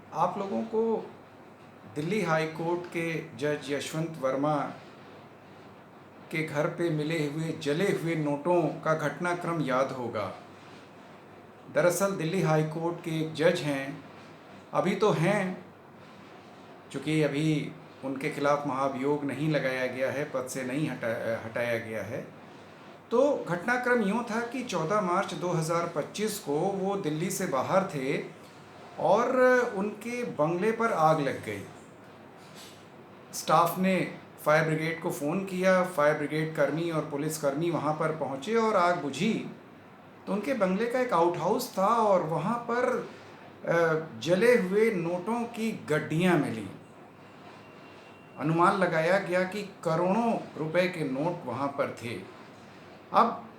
आप लोगों को दिल्ली हाई कोर्ट के जज यशवंत वर्मा के घर पे मिले हुए जले हुए नोटों का घटनाक्रम याद होगा। दरअसल दिल्ली हाई कोर्ट के एक जज हैं, अभी तो हैं, चूँकि अभी उनके खिलाफ महाभियोग नहीं लगाया गया है, पद से नहीं हटाया गया है। तो घटनाक्रम यूँ था कि 14 मार्च 2025 को वो दिल्ली से बाहर थे और उनके बंगले पर आग लग गई। स्टाफ ने फायर ब्रिगेड को फ़ोन किया, फायर ब्रिगेड कर्मी और पुलिसकर्मी वहाँ पर पहुँचे और आग बुझी। तो उनके बंगले का एक आउट हाउस था और वहाँ पर जले हुए नोटों की गड्डियाँ मिली। अनुमान लगाया गया कि करोड़ों रुपए के नोट वहाँ पर थे। अब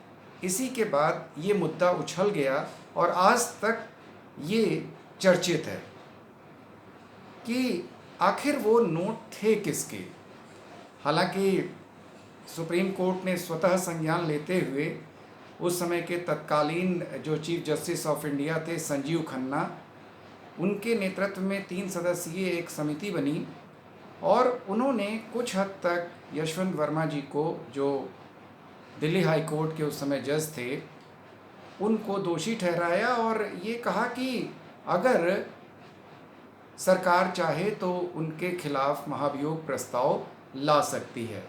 इसी के बाद ये मुद्दा उछल गया और आज तक ये चर्चित है कि आखिर वो नोट थे किसके। हालांकि सुप्रीम कोर्ट ने स्वतः संज्ञान लेते हुए उस समय के तत्कालीन जो चीफ जस्टिस ऑफ इंडिया थे संजीव खन्ना, उनके नेतृत्व में 3 सदस्यीय एक समिति बनी और उन्होंने कुछ हद तक यशवंत वर्मा जी को, जो दिल्ली हाई कोर्ट के उस समय जज थे, उनको दोषी ठहराया और ये कहा कि अगर सरकार चाहे तो उनके खिलाफ महाभियोग प्रस्ताव ला सकती है।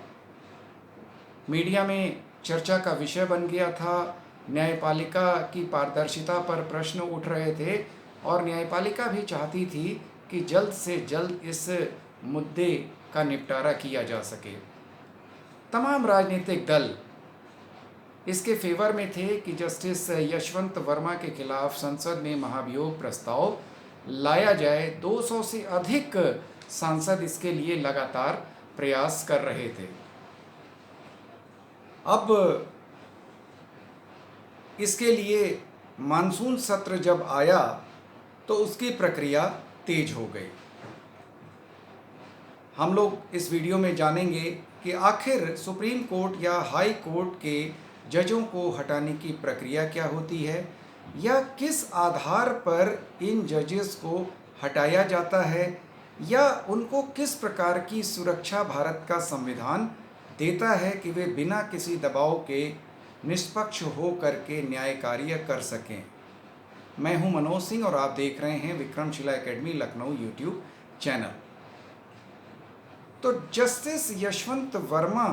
मीडिया में चर्चा का विषय बन गया था। न्यायपालिका की पारदर्शिता पर प्रश्न उठ रहे थे और न्यायपालिका भी चाहती थी कि जल्द से जल्द इस मुद्दे का निपटारा किया जा सके। तमाम राजनीतिक दल इसके फेवर में थे कि जस्टिस यशवंत वर्मा के खिलाफ संसद में महाभियोग प्रस्ताव लाया जाए। 200 से अधिक सांसद इसके लिए लगातार प्रयास कर रहे थे। अब इसके लिए मानसून सत्र जब आया तो उसकी प्रक्रिया तेज हो गई। हम लोग इस वीडियो में जानेंगे कि आखिर सुप्रीम कोर्ट या हाई कोर्ट के जजों को हटाने की प्रक्रिया क्या होती है या किस आधार पर इन जजेस को हटाया जाता है या उनको किस प्रकार की सुरक्षा भारत का संविधान देता है कि वे बिना किसी दबाव के निष्पक्ष हो करके न्याय कार्य कर सकें। मैं हूं मनोज सिंह और आप देख रहे हैं Vikramshila academy Lucknow YouTube channel. तो जस्टिस यशवंत वर्मा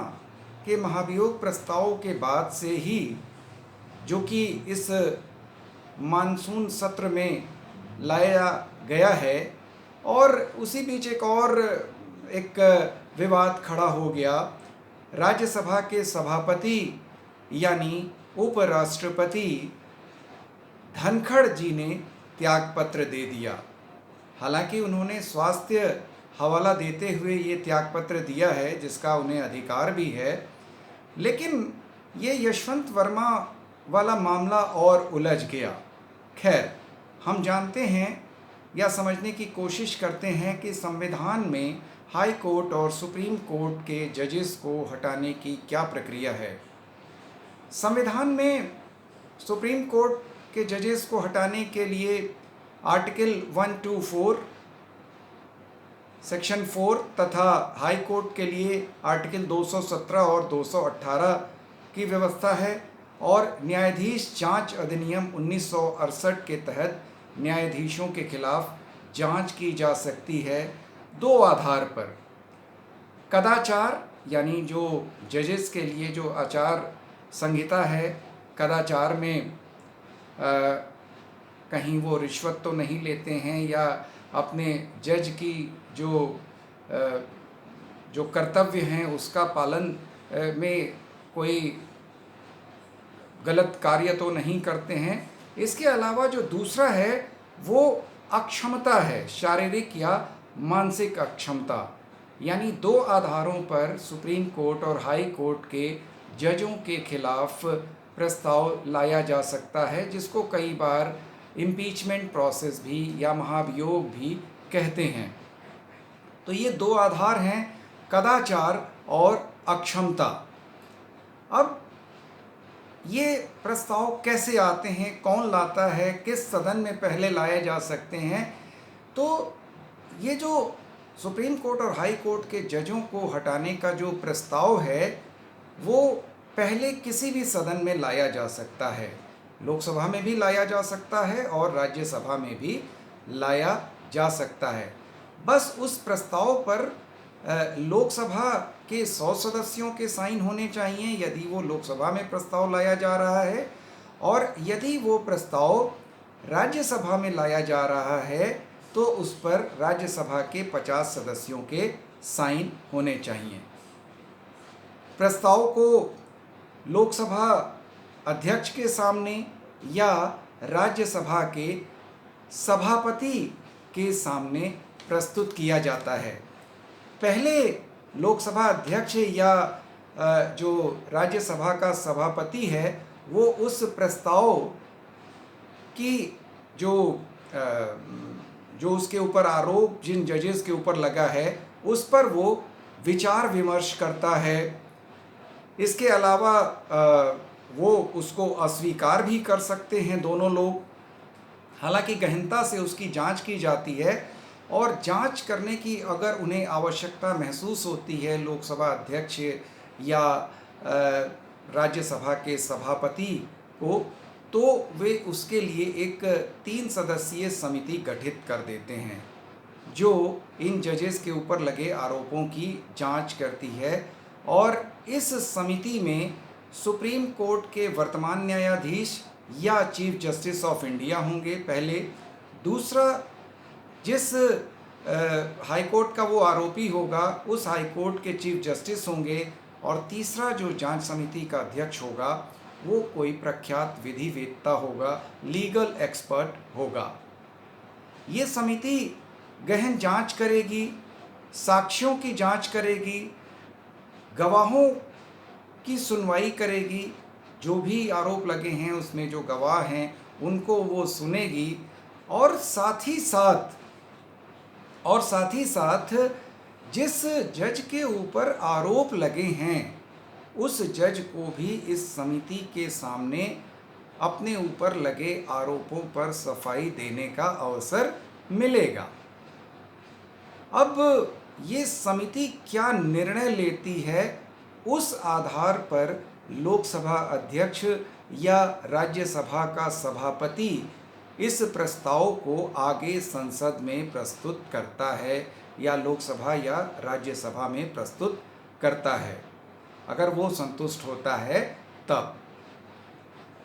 के महाभियोग प्रस्ताव के बाद से ही, जो कि इस मानसून सत्र में लाया गया है, और उसी बीच एक विवाद खड़ा हो गया। राज्यसभा के सभापति यानी उपराष्ट्रपति धनखड़ जी ने त्यागपत्र दे दिया। हालांकि उन्होंने स्वास्थ्य हवाला देते हुए ये त्यागपत्र दिया है, जिसका उन्हें अधिकार भी है, लेकिन ये यशवंत वर्मा वाला मामला और उलझ गया। खैर, हम जानते हैं या समझने की कोशिश करते हैं कि संविधान में हाई कोर्ट और सुप्रीम कोर्ट के जजेस को हटाने की क्या प्रक्रिया है। संविधान में सुप्रीम कोर्ट के जजेस को हटाने के लिए आर्टिकल 124 सेक्शन 4 तथा हाई कोर्ट के लिए आर्टिकल 217 और 218 की व्यवस्था है और न्यायाधीश जांच अधिनियम 1968 के तहत न्यायाधीशों के खिलाफ जांच की जा सकती है 2 आधार पर। कदाचार यानी जो जजेस के लिए जो आचार संहिता है, कदाचार में कहीं वो रिश्वत तो नहीं लेते हैं या अपने जज की जो कर्तव्य हैं उसका पालन में कोई गलत कार्य तो नहीं करते हैं। इसके अलावा जो दूसरा है वो अक्षमता है, शारीरिक या मानसिक अक्षमता। यानी 2 आधारों पर सुप्रीम कोर्ट और हाई कोर्ट के जजों के खिलाफ प्रस्ताव लाया जा सकता है, जिसको कई बार इम्पीचमेंट प्रोसेस भी या महाभियोग भी कहते हैं। तो ये 2 आधार हैं, कदाचार और अक्षमता। अब ये प्रस्ताव कैसे आते हैं, कौन लाता है, किस सदन में पहले लाए जा सकते हैं, तो ये जो सुप्रीम कोर्ट और हाई कोर्ट के जजों को हटाने का जो प्रस्ताव है वो पहले किसी भी सदन में लाया जा सकता है, लोकसभा में भी लाया जा सकता है और राज्यसभा में भी लाया जा सकता है। बस उस प्रस्ताव पर लोकसभा के 100 सदस्यों के साइन होने चाहिए यदि वो लोकसभा में प्रस्ताव लाया जा रहा है, और यदि वो प्रस्ताव राज्यसभा में लाया जा रहा है तो उस पर राज्यसभा के 50 सदस्यों के साइन होने चाहिए। प्रस्ताव को लोकसभा अध्यक्ष के सामने या राज्यसभा के सभापति के सामने प्रस्तुत किया जाता है। पहले लोकसभा अध्यक्ष या जो राज्यसभा का सभापति है वो उस प्रस्ताव की जो उसके ऊपर आरोप जिन जजेस के ऊपर लगा है उस पर वो विचार विमर्श करता है। इसके अलावा वो उसको अस्वीकार भी कर सकते हैं दोनों लोग। हालांकि गहनता से उसकी जांच की जाती है और जांच करने की अगर उन्हें आवश्यकता महसूस होती है लोकसभा अध्यक्ष या राज्यसभा के सभापति को, तो वे उसके लिए एक 3 सदस्यीय समिति गठित कर देते हैं जो इन जजेस के ऊपर लगे आरोपों की जांच करती है। और इस समिति में सुप्रीम कोर्ट के वर्तमान न्यायाधीश या चीफ जस्टिस ऑफ इंडिया होंगे पहले, दूसरा जिस हाई कोर्ट का वो आरोपी होगा उस हाई कोर्ट के चीफ जस्टिस होंगे, और तीसरा जो जांच समिति का अध्यक्ष होगा वो कोई प्रख्यात विधिवेत्ता होगा, लीगल एक्सपर्ट होगा। ये समिति गहन जांच करेगी, साक्ष्यों की जांच करेगी, गवाहों की सुनवाई करेगी, जो भी आरोप लगे हैं उसमें जो गवाह हैं उनको वो सुनेगी, और साथ ही साथ जिस जज के ऊपर आरोप लगे हैं उस जज को भी इस समिति के सामने अपने ऊपर लगे आरोपों पर सफाई देने का अवसर मिलेगा। अब ये समिति क्या निर्णय लेती है उस आधार पर लोकसभा अध्यक्ष या राज्यसभा का सभापति इस प्रस्ताव को आगे संसद में प्रस्तुत करता है या लोकसभा या राज्यसभा में प्रस्तुत करता है, अगर वो संतुष्ट होता है तब।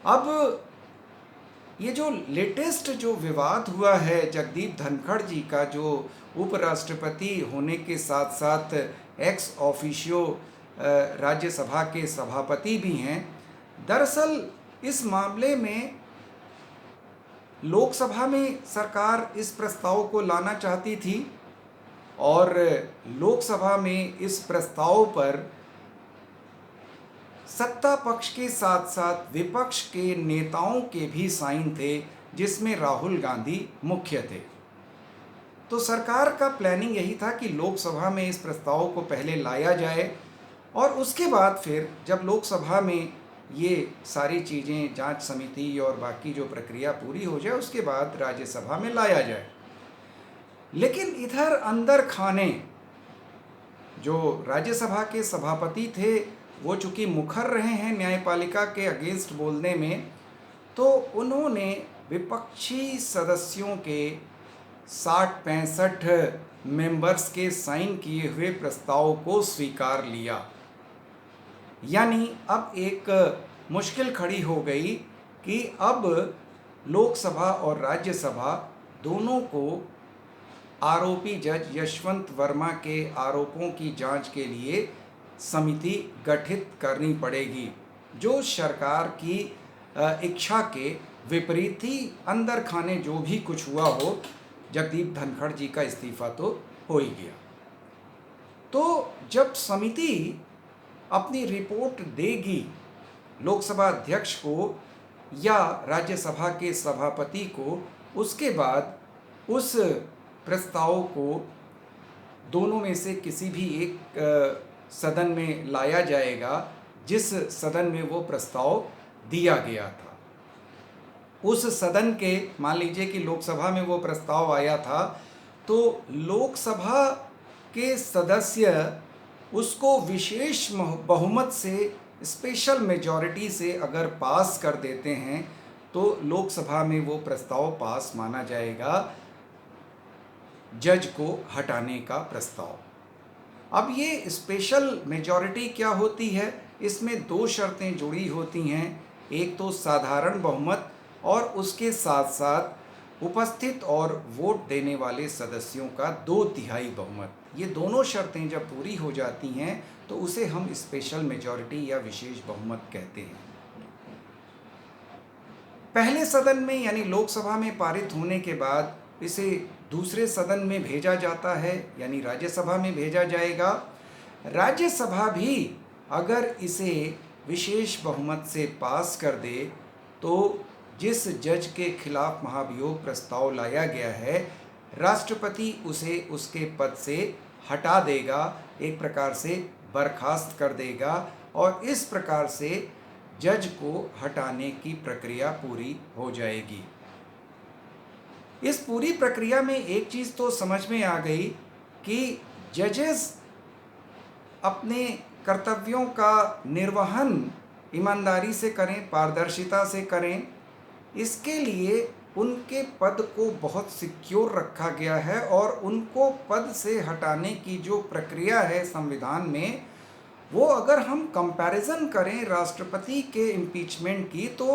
अब ये जो लेटेस्ट जो विवाद हुआ है जगदीप धनखड़ जी का, जो उपराष्ट्रपति होने के साथ साथ एक्स ऑफिशियो राज्यसभा के सभापति भी हैं, दरअसल इस मामले में लोकसभा में सरकार इस प्रस्ताव को लाना चाहती थी और लोकसभा में इस प्रस्ताव पर सत्ता पक्ष के साथ साथ विपक्ष के नेताओं के भी साइन थे, जिसमें राहुल गांधी मुख्य थे। तो सरकार का प्लानिंग यही था कि लोकसभा में इस प्रस्ताव को पहले लाया जाए और उसके बाद फिर जब लोकसभा में ये सारी चीज़ें जांच समिति और बाकी जो प्रक्रिया पूरी हो जाए उसके बाद राज्यसभा में लाया जाए। लेकिन इधर अंदर खाने जो राज्यसभा के सभापति थे वो चूँकि मुखर रहे हैं न्यायपालिका के अगेंस्ट बोलने में, तो उन्होंने विपक्षी सदस्यों के 60-65 मेंबर्स के साइन किए हुए प्रस्ताव को स्वीकार लिया। यानी अब एक मुश्किल खड़ी हो गई कि अब लोकसभा और राज्यसभा दोनों को आरोपी जज यशवंत वर्मा के आरोपों की जांच के लिए समिति गठित करनी पड़ेगी, जो सरकार की इच्छा के विपरीत ही अंदर खाने जो भी कुछ हुआ हो, जगदीप धनखड़ जी का इस्तीफा तो हो ही गया। तो जब समिति अपनी रिपोर्ट देगी लोकसभा अध्यक्ष को या राज्यसभा के सभापति को, उसके बाद उस प्रस्ताव को दोनों में से किसी भी एक सदन में लाया जाएगा जिस सदन में वो प्रस्ताव दिया गया था। उस सदन के, मान लीजिए कि लोकसभा में वो प्रस्ताव आया था, तो लोकसभा के सदस्य उसको विशेष बहुमत से, स्पेशल मेजॉरिटी से अगर पास कर देते हैं तो लोकसभा में वो प्रस्ताव पास माना जाएगा, जज को हटाने का प्रस्ताव। अब ये स्पेशल मेजॉरिटी क्या होती है, इसमें दो शर्तें जुड़ी होती हैं। एक तो साधारण बहुमत और उसके साथ साथ उपस्थित और वोट देने वाले सदस्यों का 2/3 बहुमत। ये दोनों शर्तें जब पूरी हो जाती हैं तो उसे हम स्पेशल मेजॉरिटी या विशेष बहुमत कहते हैं। पहले सदन में यानी लोकसभा में पारित होने के बाद इसे दूसरे सदन में भेजा जाता है, यानी राज्यसभा में भेजा जाएगा। राज्यसभा भी अगर इसे विशेष बहुमत से पास कर दे तो जिस जज के खिलाफ महाभियोग प्रस्ताव लाया गया है, राष्ट्रपति उसे उसके पद से हटा देगा, एक प्रकार से बर्खास्त कर देगा, और इस प्रकार से जज को हटाने की प्रक्रिया पूरी हो जाएगी। इस पूरी प्रक्रिया में एक चीज़ तो समझ में आ गई कि जजेस अपने कर्तव्यों का निर्वहन ईमानदारी से करें, पारदर्शिता से करें। इसके लिए उनके पद को बहुत सिक्योर रखा गया है और उनको पद से हटाने की जो प्रक्रिया है संविधान में, वो अगर हम कंपैरिजन करें राष्ट्रपति के इम्पीचमेंट की तो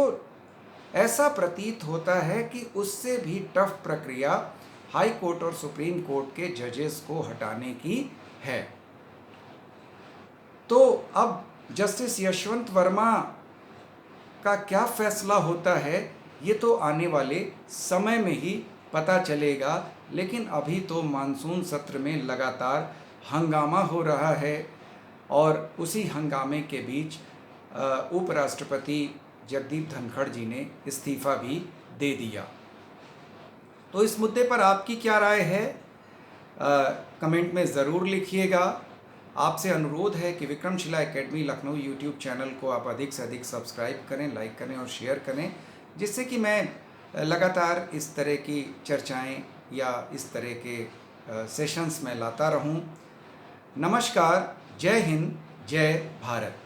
ऐसा प्रतीत होता है कि उससे भी टफ प्रक्रिया हाई कोर्ट और सुप्रीम कोर्ट के जजेस को हटाने की है। तो अब जस्टिस यशवंत वर्मा का क्या फैसला होता है ये तो आने वाले समय में ही पता चलेगा, लेकिन अभी तो मानसून सत्र में लगातार हंगामा हो रहा है और उसी हंगामे के बीच उपराष्ट्रपति जगदीप धनखड़ जी ने इस्तीफ़ा भी दे दिया। तो इस मुद्दे पर आपकी क्या राय है, कमेंट में ज़रूर लिखिएगा। आपसे अनुरोध है कि Vikramshila academy Lucknow YouTube channel को आप अधिक से अधिक सब्सक्राइब करें, लाइक करें और शेयर करें, जिससे कि मैं लगातार इस तरह की चर्चाएं या इस तरह के सेशंस में लाता रहूं। नमस्कार, जय हिंद, जय भारत।